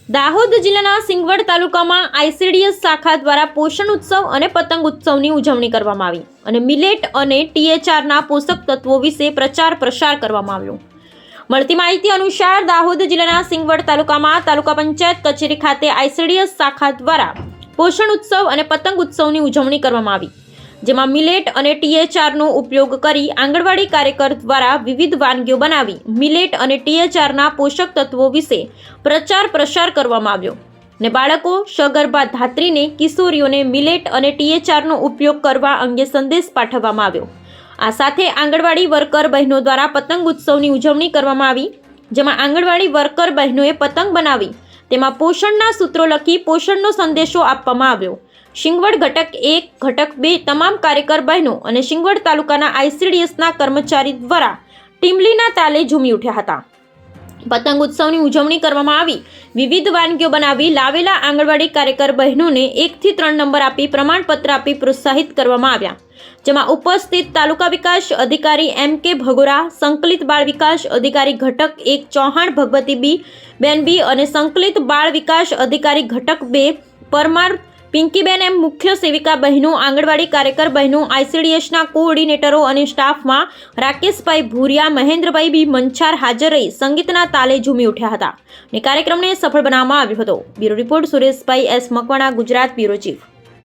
દાહોદ જિલ્લાના સિંગવડ તાલુકામાં આઈસીડીએસ શાખા દ્વારા પોષણ ઉત્સવ અને પતંગ ઉત્સવની ઉજવણી કરવામાં આવી અને મિલેટ અને ટીએચઆરના પોષક તત્વો વિશે પ્રચાર પ્રસાર કરવામાં આવ્યો। મળતી માહિતી અનુસાર દાહોદ જિલ્લાના સિંગવડ તાલુકામાં તાલુકા પંચાયત કચેરી ખાતે આઈસીડીએસ શાખા દ્વારા પોષણ ઉત્સવ અને પતંગ ઉત્સવની ઉજવણી કરવામાં આવી, જેમાં મિલેટ અને ટીએચઆરનો ઉપયોગ કરી આંગણવાડી કાર્યકર દ્વારા વિવિધ વાનગીઓ બનાવી મિલેટ અને ટીએચઆરના પોષક તત્વો વિશે પ્રચાર પ્રસાર કરવામાં આવ્યો ને બાળકો, સગર્ભા ધાત્રીને, કિશોરીઓને મિલેટ અને ટીએચઆરનો ઉપયોગ કરવા અંગે સંદેશ પાઠવવામાં આવ્યો। આ સાથે આંગણવાડી વર્કર બહેનો દ્વારા પતંગ ઉત્સવની ઉજવણી કરવામાં આવી, જેમાં આંગણવાડી વર્કર બહેનોએ પતંગ બનાવી તેમાં પોષણના સૂત્રો લખી પોષણનો સંદેશો આપવામાં આવ્યો। સિંગવડ ઘટક 1, ઘટક 2 તમામ કાર્યકર બહેનો અને સિંગવડ તાલુકાના આઈસીડીએસના કર્મચારી દ્વારા ટીમલીના તાલે ઝૂમી ઉઠ્યા હતા। પતંગ ઉત્સવની ઉજવણી કરવામાં આવી, વિવિધ વાનગીઓ બનાવી લાવેલા આંગણવાડી કાર્યકર બહેનોને 1 થી 3 નંબર આપી પ્રમાણપત્ર આપી પ્રોત્સાહિત કરવામાં આવ્યા, જેમાં ઉપસ્થિત તાલુકા વિકાસ અધિકારી M.K. ભગોરા, સંકલિત બાળ વિકાસ અધિકારી ઘટક 1 ચૌહાણ ભગવતી બેન બી અને સંકલિત બાળ વિકાસ અધિકારી ઘટક 2 પરમાર પિંકીબેન એમ, મુખ્ય સેવિકા બહેનો, આંગણવાડી કાર્યકર બહેનો, આઈસીડીએસના કોઓર્ડિનેટરો અને સ્ટાફમાં રાકેશભાઈ ભૂરિયા, મહેન્દ્રભાઈ બી મંછાર હાજર રહી સંગીતના તાલે ઝૂમી ઉઠ્યા હતા અને કાર્યક્રમને સફળ બનાવવામાં આવ્યો હતો। Bureau report Sureshbhai S Makwana, Gujarat bureau chief.